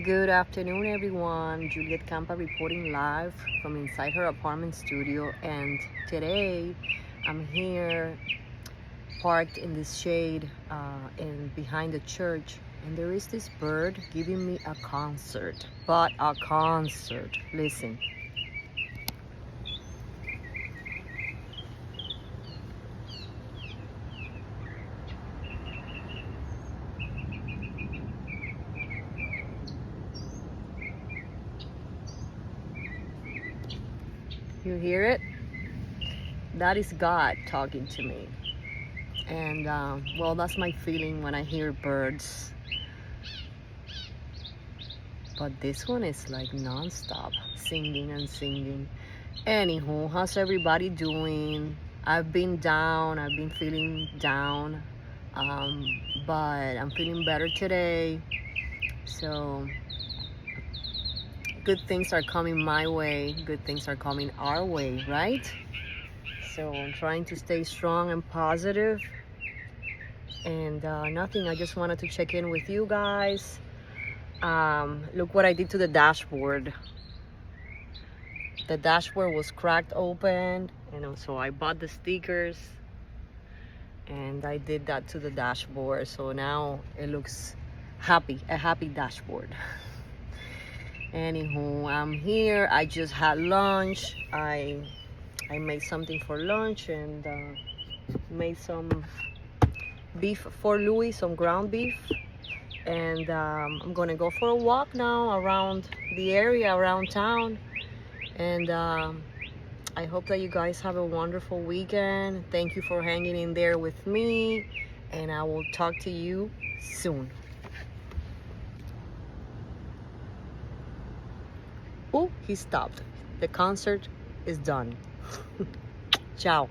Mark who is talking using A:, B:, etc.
A: Good afternoon, everyone. Juliet Campa reporting live from inside her apartment studio. And today I'm here parked in this shade and behind the church. And there is this bird giving me a concert, but a concert. Listen. You hear it? That is God talking to me. And well, that's my feeling when I hear birds. But this one is like non-stop, singing and singing. Anywho, how's everybody doing? I've been down, I've been feeling down, um, but I'm feeling better today. So good things are coming my way, good things are coming our way, right? So I'm trying to stay strong and positive. And nothing, I just wanted to check in with you guys. Look what I did to the dashboard. The dashboard was cracked open, and so I bought the stickers and I did that to the dashboard. So now it looks happy, a happy dashboard. Anywho, I'm here. I just had lunch. I made something for lunch and made some beef for Louis, some ground beef. And I'm gonna go for a walk now around the area, around town. And I hope that you guys have a wonderful weekend. Thank you for hanging in there with me, and I will talk to you soon. Oh, he stopped. The concert is done. Ciao.